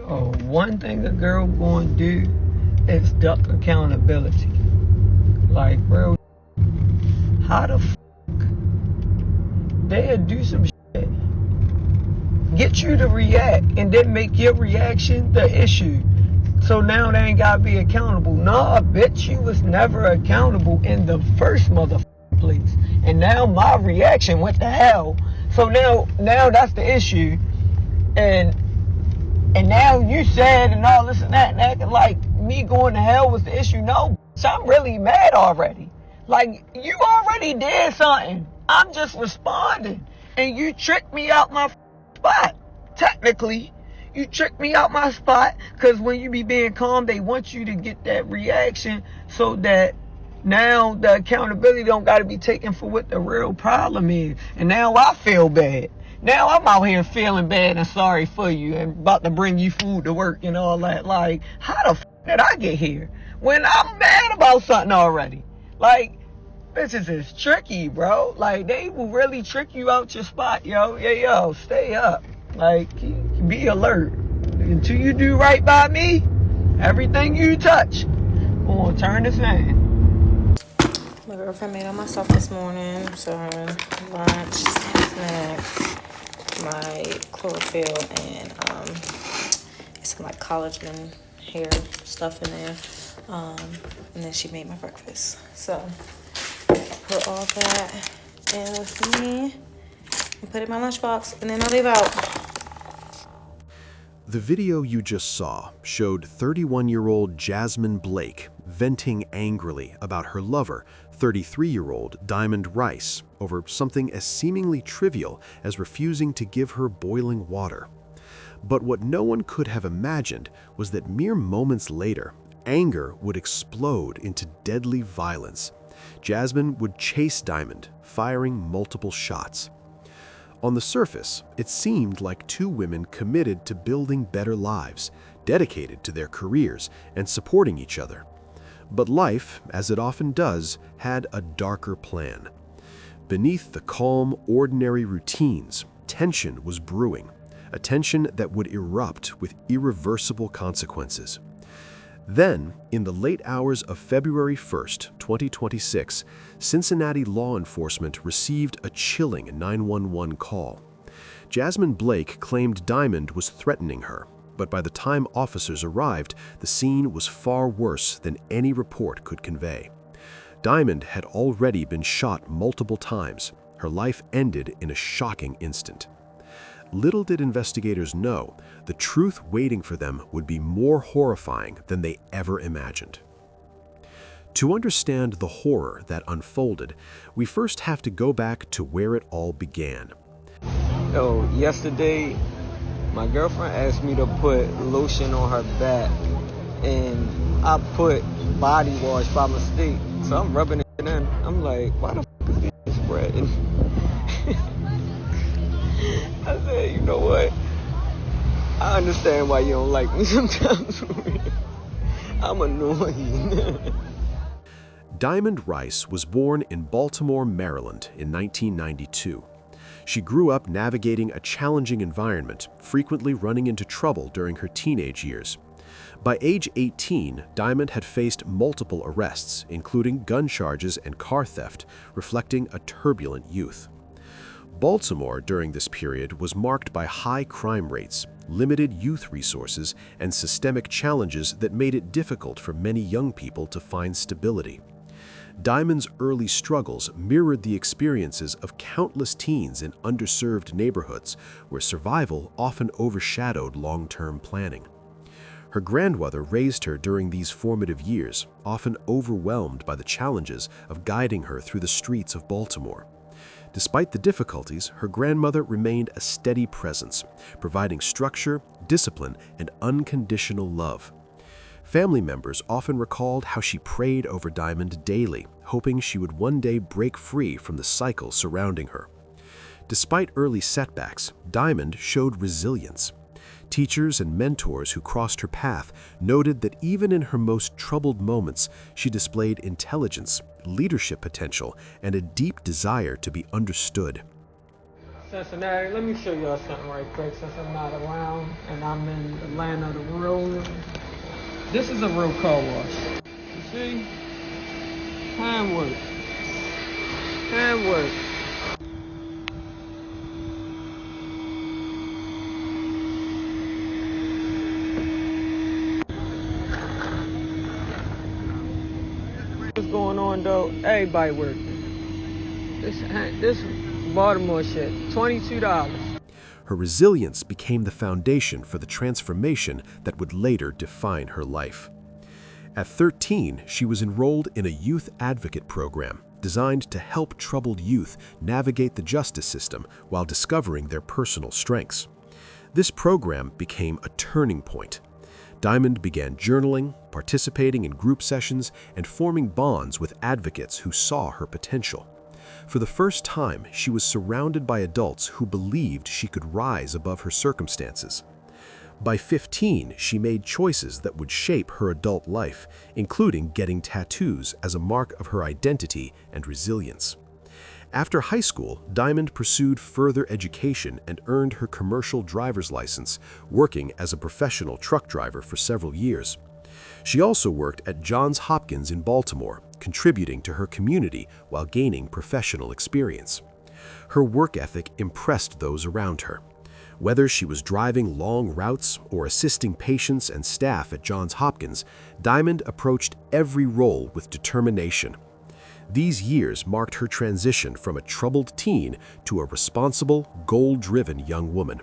Oh, one thing a girl gonna do is duck accountability. Like, bro, how the f*** they'll do some shit, get you to react, and then make your reaction the issue. So now they ain't gotta be accountable. Nah, bitch, you was never accountable in the first motherfucking place. And now my reaction went to hell. So now that's the issue. And now you said and all this and that and acting like me going to hell was the issue. No, bitch, I'm really mad already. Like, you already did something. I'm just responding. And you tricked me out my spot. Technically, you tricked me out my spot, because when you be being calm, they want you to get that reaction so that now the accountability don't got to be taken for what the real problem is. And now I feel bad. Now I'm out here feeling bad and sorry for you and about to bring you food to work and all that. Like, how the f*** did I get here when I'm mad about something already? Like, bitches is tricky, bro. Like, they will really trick you out your spot, yo. Yo, stay up. Like, be alert. Until you do right by me, everything you touch gonna turn to sand. My girlfriend made all my stuff this morning. So, lunch, snacks, my chlorophyll, and some like collagen hair stuff in there. And then she made my breakfast. So, put all that in with me and put it in my lunchbox, and then I'll leave out. The video you just saw showed 31-year-old Jasmine Blake venting angrily about her lover, 33-year-old Diamond Rice, over something as seemingly trivial as refusing to give her boiling water. But what no one could have imagined was that mere moments later, anger would explode into deadly violence. Jasmine would chase Diamond, firing multiple shots. On the surface, it seemed like two women committed to building better lives, dedicated to their careers and supporting each other. But life, as it often does, had a darker plan. Beneath the calm, ordinary routines, tension was brewing, a tension that would erupt with irreversible consequences. Then, in the late hours of February 1st, 2026, Cincinnati law enforcement received a chilling 911 call. Jasmine Blake claimed Diamond was threatening her, but by the time officers arrived, the scene was far worse than any report could convey. Diamond had already been shot multiple times. Her life ended in a shocking instant. Little did investigators know, the truth waiting for them would be more horrifying than they ever imagined. To understand the horror that unfolded, we first have to go back to where it all began. Yo, yesterday, my girlfriend asked me to put lotion on her back, and I put body wash by mistake. So I'm rubbing it in. I'm like, why the f*** is this spreading? I said, you know what? I understand why you don't like me sometimes. I'm annoying. Diamond Rice was born in Baltimore, Maryland in 1992. She grew up navigating a challenging environment, frequently running into trouble during her teenage years. By age 18, Diamond had faced multiple arrests, including gun charges and car theft, reflecting a turbulent youth. Baltimore during this period was marked by high crime rates, limited youth resources, and systemic challenges that made it difficult for many young people to find stability. Diamond's early struggles mirrored the experiences of countless teens in underserved neighborhoods where survival often overshadowed long-term planning. Her grandmother raised her during these formative years, often overwhelmed by the challenges of guiding her through the streets of Baltimore. Despite the difficulties, her grandmother remained a steady presence, providing structure, discipline, and unconditional love. Family members often recalled how she prayed over Diamond daily, hoping she would one day break free from the cycle surrounding her. Despite early setbacks, Diamond showed resilience. Teachers and mentors who crossed her path noted that even in her most troubled moments, she displayed intelligence, leadership potential, and a deep desire to be understood. Cincinnati. Let me show y'all something right quick since I'm not around and I'm in Atlanta, the real. This is a real car wash. You see? Handwork. Handwork. What's going on though? Everybody working. This Baltimore shit, $22. Her resilience became the foundation for the transformation that would later define her life. At 13, she was enrolled in a youth advocate program designed to help troubled youth navigate the justice system while discovering their personal strengths. This program became a turning point. Diamond began journaling, participating in group sessions, and forming bonds with advocates who saw her potential. For the first time, she was surrounded by adults who believed she could rise above her circumstances. By 15, she made choices that would shape her adult life, including getting tattoos as a mark of her identity and resilience. After high school, Diamond pursued further education and earned her commercial driver's license, working as a professional truck driver for several years. She also worked at Johns Hopkins in Baltimore, contributing to her community while gaining professional experience. Her work ethic impressed those around her. Whether she was driving long routes or assisting patients and staff at Johns Hopkins, Diamond approached every role with determination. These years marked her transition from a troubled teen to a responsible, goal-driven young woman.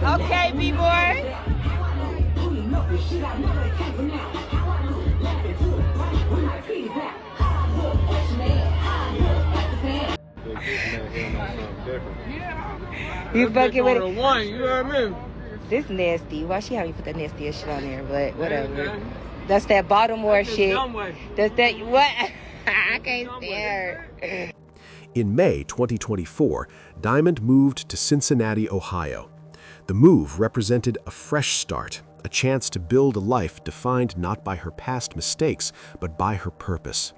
Okay, B-boy. You fucking with it? One, you know what I mean? This nasty. Why she have you put that nasty shit on there? But whatever. That's that Baltimore shit. That's that what? I can't stand her. In May 2024, Diamond moved to Cincinnati, Ohio. The move represented a fresh start, a chance to build a life defined not by her past mistakes, but by her purpose.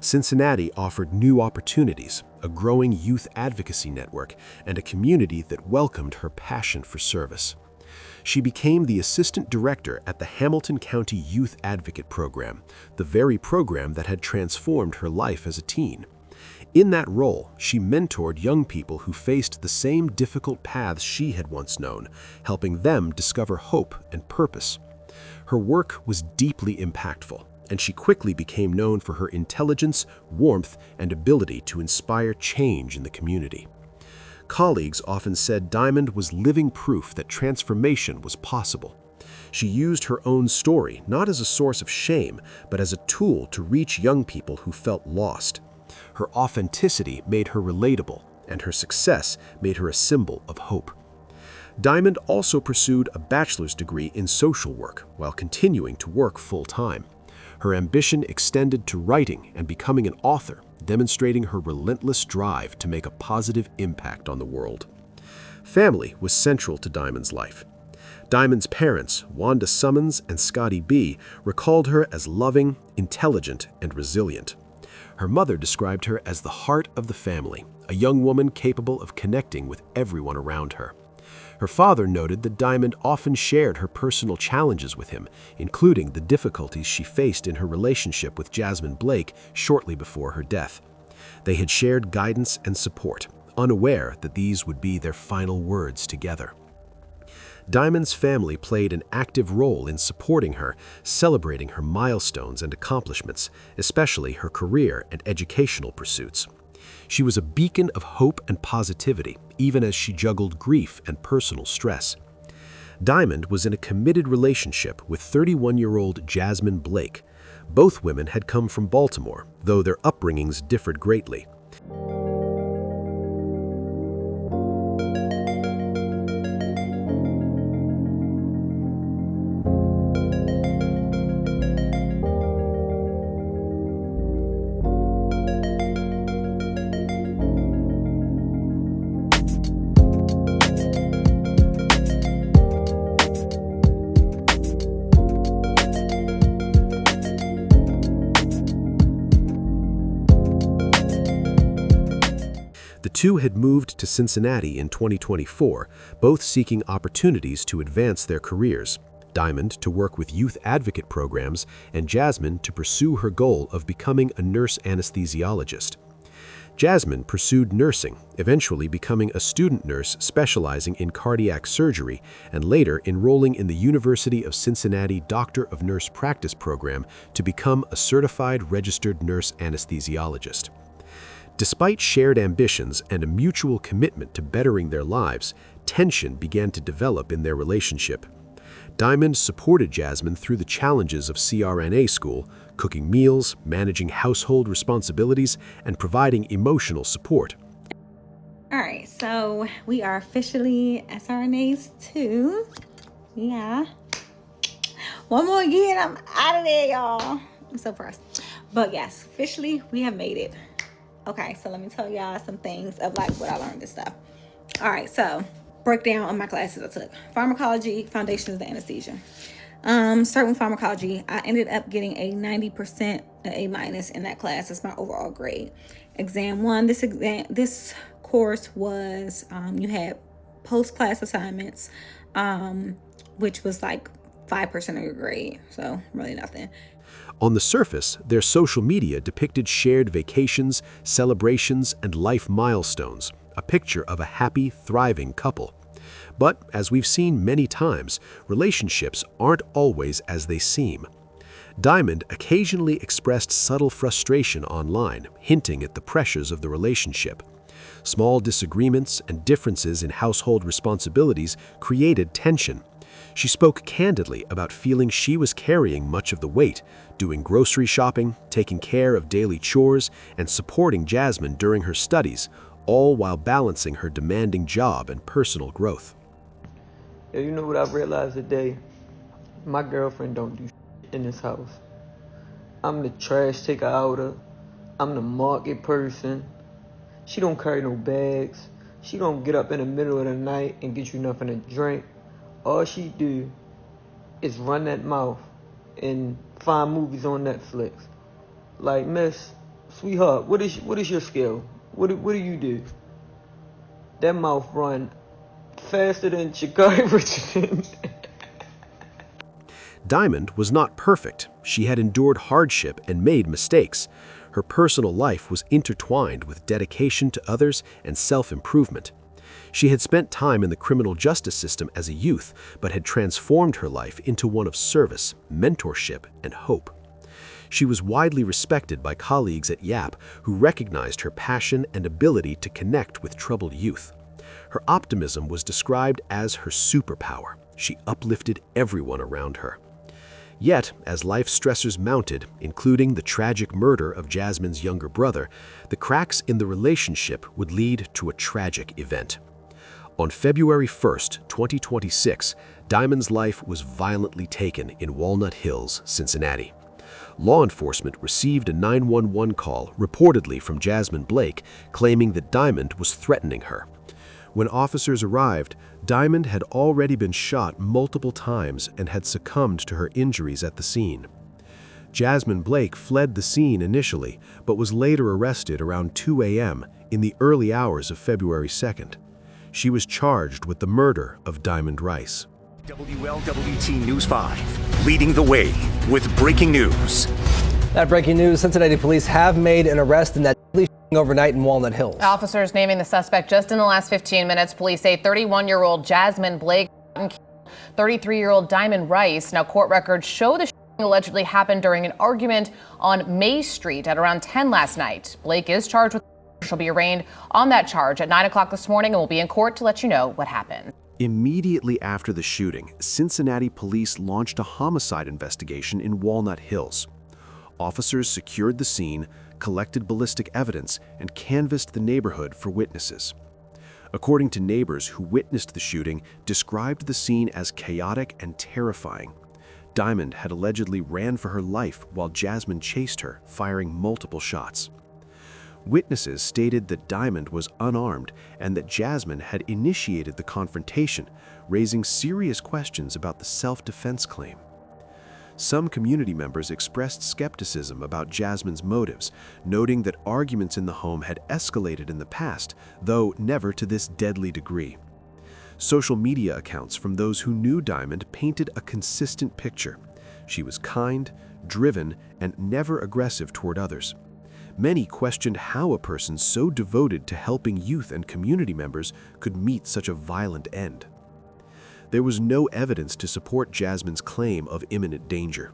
Cincinnati offered new opportunities, a growing youth advocacy network, and a community that welcomed her passion for service. She became the assistant director at the Hamilton County Youth Advocate Program, the very program that had transformed her life as a teen. In that role, she mentored young people who faced the same difficult paths she had once known, helping them discover hope and purpose. Her work was deeply impactful, and she quickly became known for her intelligence, warmth, and ability to inspire change in the community. Colleagues often said Diamond was living proof that transformation was possible. She used her own story not as a source of shame, but as a tool to reach young people who felt lost. Her authenticity made her relatable, and her success made her a symbol of hope. Diamond also pursued a bachelor's degree in social work while continuing to work full-time. Her ambition extended to writing and becoming an author, demonstrating her relentless drive to make a positive impact on the world. Family was central to Diamond's life. Diamond's parents, Wanda Summons and Scotty B., recalled her as loving, intelligent, and resilient. Her mother described her as the heart of the family, a young woman capable of connecting with everyone around her. Her father noted that Diamond often shared her personal challenges with him, including the difficulties she faced in her relationship with Jasmine Blake shortly before her death. They had shared guidance and support, unaware that these would be their final words together. Diamond's family played an active role in supporting her, celebrating her milestones and accomplishments, especially her career and educational pursuits. She was a beacon of hope and positivity, even as she juggled grief and personal stress. Diamond was in a committed relationship with 31-year-old Jasmine Blake. Both women had come from Baltimore, though their upbringings differed greatly. two had moved to Cincinnati in 2024, both seeking opportunities to advance their careers. Diamond to work with youth advocate programs, and Jasmine to pursue her goal of becoming a nurse anesthesiologist. Jasmine pursued nursing, eventually becoming a student nurse specializing in cardiac surgery, and later enrolling in the University of Cincinnati Doctor of Nurse Practice program to become a certified registered nurse anesthesiologist. Despite shared ambitions and a mutual commitment to bettering their lives, tension began to develop in their relationship. Diamond supported Jasmine through the challenges of CRNA school, cooking meals, managing household responsibilities, and providing emotional support. All right, so we are officially SRNAs too. Yeah. One more again, I'm out of there, y'all. I'm so pressed. But yes, officially we have made it. Okay, so let me tell y'all some things of like what I learned and stuff. All right, so breakdown of my classes I took. Pharmacology, foundations of anesthesia. Starting with pharmacology, I ended up getting a 90%, an A- in that class. That's my overall grade. Exam 1, this course was, you had post-class assignments, which was like 5% of your grade. So really nothing. On the surface, their social media depicted shared vacations, celebrations, and life milestones, a picture of a happy, thriving couple. But, as we've seen many times, relationships aren't always as they seem. Diamond occasionally expressed subtle frustration online, hinting at the pressures of the relationship. Small disagreements and differences in household responsibilities created tension. She spoke candidly about feeling she was carrying much of the weight, doing grocery shopping, taking care of daily chores, and supporting Jasmine during her studies, all while balancing her demanding job and personal growth. Yeah, you know what I've realized today? My girlfriend don't do shit in this house. I'm the trash taker outer. I'm the market person. She don't carry no bags. She don't get up in the middle of the night and get you nothing to drink. All she do is run that mouth and find movies on Netflix. Like, miss, sweetheart, what is your skill? What do you do? That mouth run faster than Chicago Richardson. Diamond was not perfect. She had endured hardship and made mistakes. Her personal life was intertwined with dedication to others and self-improvement. She had spent time in the criminal justice system as a youth, but had transformed her life into one of service, mentorship, and hope. She was widely respected by colleagues at YAP who recognized her passion and ability to connect with troubled youth. Her optimism was described as her superpower. She uplifted everyone around her. Yet, as life stressors mounted, including the tragic murder of Jasmine's younger brother, the cracks in the relationship would lead to a tragic event. On February 1st, 2026, Diamond's life was violently taken in Walnut Hills, Cincinnati. Law enforcement received a 911 call, reportedly from Jasmine Blake, claiming that Diamond was threatening her. When officers arrived, Diamond had already been shot multiple times and had succumbed to her injuries at the scene. Jasmine Blake fled the scene initially, but was later arrested around 2 a.m. in the early hours of February 2nd. She was charged with the murder of Diamond Rice. WLWT News 5, leading the way with breaking news. That breaking news, Cincinnati police have made an arrest in that overnight in Walnut Hills. Officers naming the suspect just in the last 15 minutes. Police say 31-year-old Jasmine Blake and 33-year-old Diamond Rice. Now, court records show the shooting allegedly happened during an argument on May Street at around 10 last night. Blake is charged with. She'll be arraigned on that charge at 9 o'clock this morning and will be in court to let you know what happened. Immediately after the shooting, Cincinnati police launched a homicide investigation in Walnut Hills. Officers secured the scene, collected ballistic evidence, and canvassed the neighborhood for witnesses. According to neighbors who witnessed the shooting, described the scene as chaotic and terrifying. Diamond had allegedly ran for her life while Jasmine chased her, firing multiple shots. Witnesses stated that Diamond was unarmed and that Jasmine had initiated the confrontation, raising serious questions about the self-defense claim. Some community members expressed skepticism about Jasmine's motives, noting that arguments in the home had escalated in the past, though never to this deadly degree. Social media accounts from those who knew Diamond painted a consistent picture. She was kind, driven, and never aggressive toward others. Many questioned how a person so devoted to helping youth and community members could meet such a violent end. There was no evidence to support Jasmine's claim of imminent danger.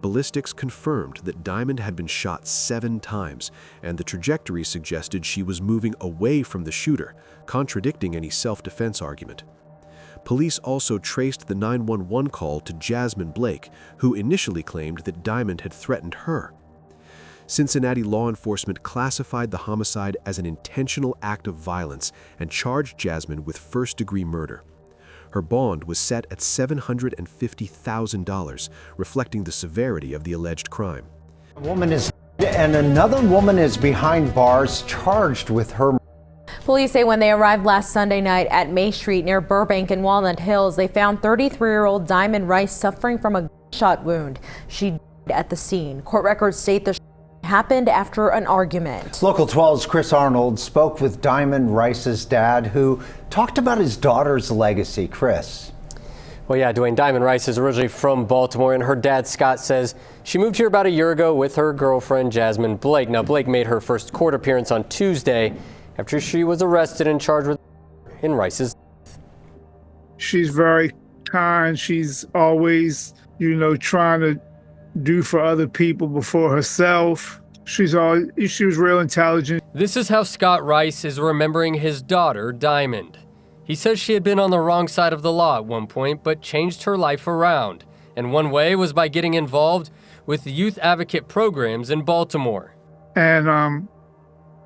Ballistics confirmed that Diamond had been shot 7 times, and the trajectory suggested she was moving away from the shooter, contradicting any self-defense argument. Police also traced the 911 call to Jasmine Blake, who initially claimed that Diamond had threatened her. Cincinnati law enforcement classified the homicide as an intentional act of violence and charged Jasmine with first-degree murder. Her bond was set at $750,000, reflecting the severity of the alleged crime. A woman is dead and another woman is behind bars charged with her. Police say when they arrived last Sunday night at May Street near Burbank and Walnut Hills, they found 33-year-old Diamond Rice suffering from a gunshot wound. She died at the scene. Court records state the happened after an argument. Local 12's Chris Arnold spoke with Diamond Rice's dad, who talked about his daughter's legacy. Chris. Well, yeah, Dwayne, Diamond Rice is originally from Baltimore, and her dad, Scott, says she moved here about a year ago with her girlfriend, Jasmine Blake. Now, Blake made her first court appearance on Tuesday after she was arrested and charged with in Rice's death. She's very kind. She's always, trying to do for other people before herself. She was real intelligent. This is how Scott Rice is remembering his daughter, Diamond. He says she had been on the wrong side of the law at one point, but changed her life around. And one way was by getting involved with youth advocate programs in Baltimore. And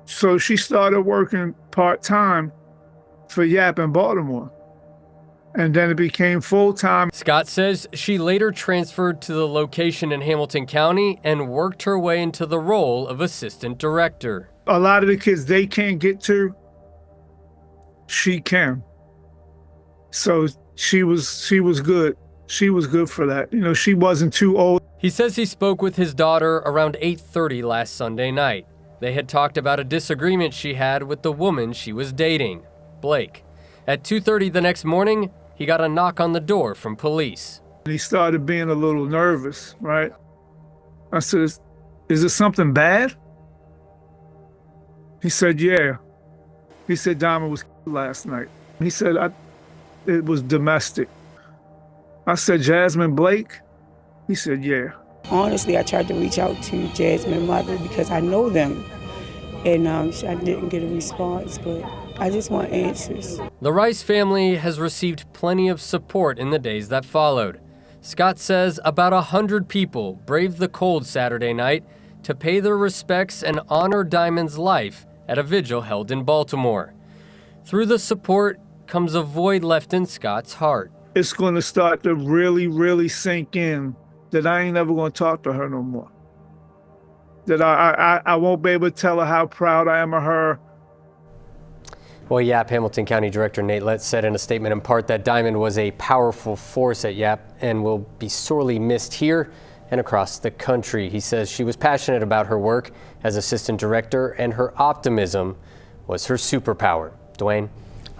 so she started working part-time for YAP in Baltimore. And then it became full-time. Scott says she later transferred to the location in Hamilton County and worked her way into the role of assistant director. A lot of the kids they can't get to, she can. So she was good. She was good for that. She wasn't too old. He says he spoke with his daughter around 8:30 last Sunday night. They had talked about a disagreement she had with the woman she was dating, Blake. At 2:30 the next morning, he got a knock on the door from police. He started being a little nervous, right? I said, is it something bad? He said, yeah. He said, Diamond was last night. He said, it was domestic. I said, Jasmine Blake? He said, yeah. Honestly, I tried to reach out to Jasmine's mother because I know them. And I didn't get a response, but I just want answers. The Rice family has received plenty of support in the days that followed. Scott says about 100 people braved the cold Saturday night to pay their respects and honor Diamond's life at a vigil held in Baltimore. Through the support comes a void left in Scott's heart. It's going to start to really, really sink in that I ain't never going to talk to her no more. That I won't be able to tell her how proud I am of her. Well, YAP Hamilton County Director Nate Letts said in a statement in part that Diamond was a powerful force at YAP and will be sorely missed here and across the country. He says she was passionate about her work as assistant director and her optimism was her superpower. Dwayne?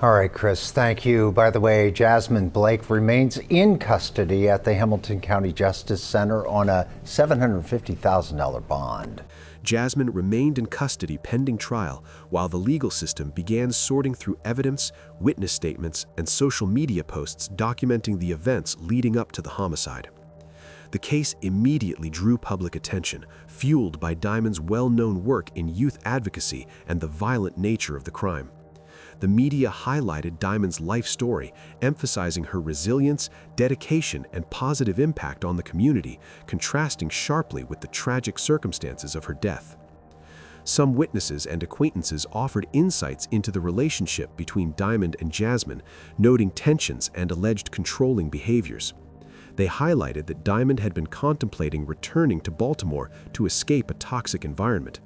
All right, Chris, thank you. By the way, Jasmine Blake remains in custody at the Hamilton County Justice Center on a $750,000 bond. Jasmine remained in custody pending trial while the legal system began sorting through evidence, witness statements, and social media posts documenting the events leading up to the homicide. The case immediately drew public attention, fueled by Diamond's well-known work in youth advocacy and the violent nature of the crime. The media highlighted Diamond's life story, emphasizing her resilience, dedication, and positive impact on the community, contrasting sharply with the tragic circumstances of her death. Some witnesses and acquaintances offered insights into the relationship between Diamond and Jasmine, noting tensions and alleged controlling behaviors. They highlighted that Diamond had been contemplating returning to Baltimore to escape a toxic environment.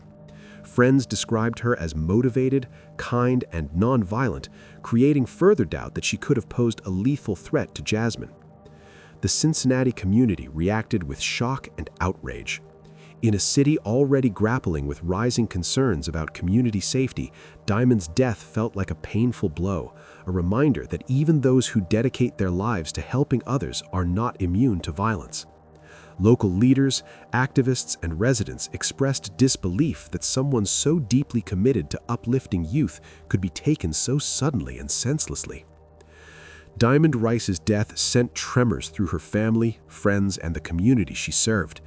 Friends described her as motivated, kind, and nonviolent, creating further doubt that she could have posed a lethal threat to Jasmine. The the Cincinnati community reacted with shock and outrage. In a city already grappling with rising concerns about community safety, Diamond's death felt like a painful blow, a reminder that even those who dedicate their lives to helping others are not immune to violence. Local leaders, activists, and residents expressed disbelief that someone so deeply committed to uplifting youth could be taken so suddenly and senselessly. Diamond Rice's death sent tremors through her family, friends, and the community she served.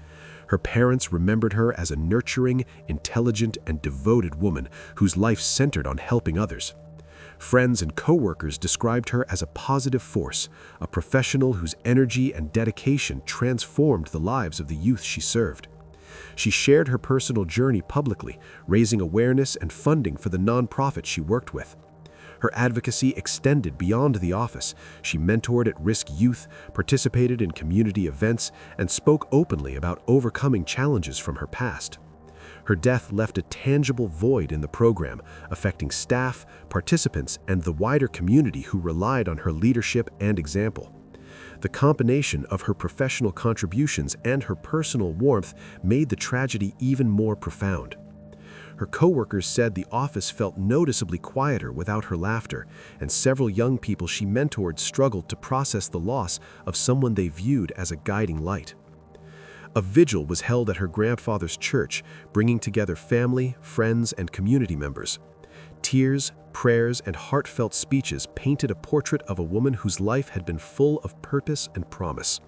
Her parents remembered her as a nurturing, intelligent, and devoted woman whose life centered on helping others. Friends and co-workers described her as a positive force, a professional whose energy and dedication transformed the lives of the youth she served. She shared her personal journey publicly, raising awareness and funding for the nonprofit she worked with. Her advocacy extended beyond the office. She mentored at-risk youth, participated in community events, and spoke openly about overcoming challenges from her past. Her death left a tangible void in the program, affecting staff, participants, and the wider community who relied on her leadership and example. The combination of her professional contributions and her personal warmth made the tragedy even more profound. Her co-workers said the office felt noticeably quieter without her laughter, and several young people she mentored struggled to process the loss of someone they viewed as a guiding light. A vigil was held at her grandfather's church, bringing together family, friends, and community members. Tears, prayers, and heartfelt speeches painted a portrait of a woman whose life had been full of purpose and promise.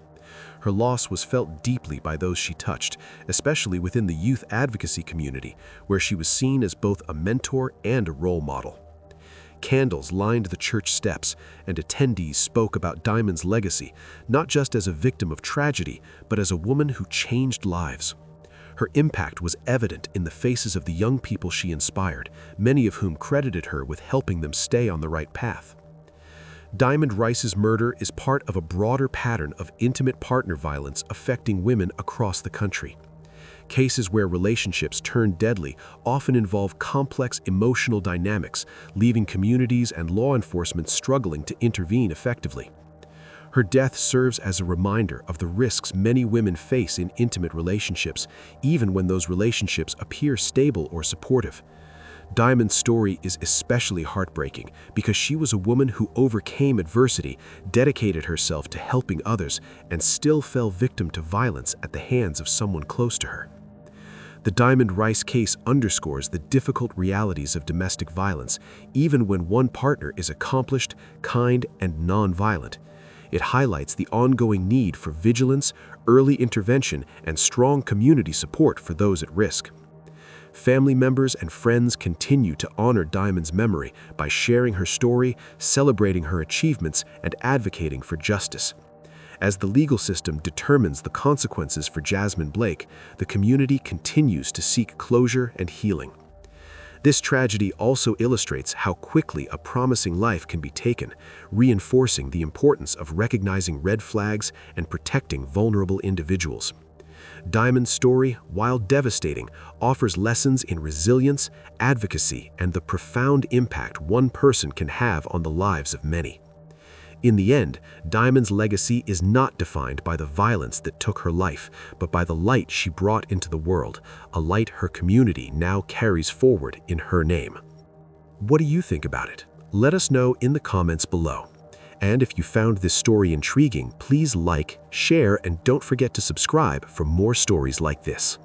Her loss was felt deeply by those she touched, especially within the youth advocacy community, where she was seen as both a mentor and a role model. Candles lined the church steps, and attendees spoke about Diamond's legacy, not just as a victim of tragedy, but as a woman who changed lives. Her impact was evident in the faces of the young people she inspired, many of whom credited her with helping them stay on the right path. Diamond Rice's murder is part of a broader pattern of intimate partner violence affecting women across the country. Cases where relationships turn deadly often involve complex emotional dynamics, leaving communities and law enforcement struggling to intervene effectively. Her death serves as a reminder of the risks many women face in intimate relationships, even when those relationships appear stable or supportive. Diamond's story is especially heartbreaking because she was a woman who overcame adversity, dedicated herself to helping others, and still fell victim to violence at the hands of someone close to her. The Diamond Rice case underscores the difficult realities of domestic violence, even when one partner is accomplished, kind, and non-violent. It highlights the ongoing need for vigilance, early intervention, and strong community support for those at risk. Family members and friends continue to honor Diamond's memory by sharing her story, celebrating her achievements, and advocating for justice. As the legal system determines the consequences for Jasmine Blake, the community continues to seek closure and healing. This tragedy also illustrates how quickly a promising life can be taken, reinforcing the importance of recognizing red flags and protecting vulnerable individuals. Diamond's story, while devastating, offers lessons in resilience, advocacy, and the profound impact one person can have on the lives of many. In the end, Diamond's legacy is not defined by the violence that took her life, but by the light she brought into the world, a light her community now carries forward in her name. What do you think about it? Let us know in the comments below. And if you found this story intriguing, please like, share, and don't forget to subscribe for more stories like this.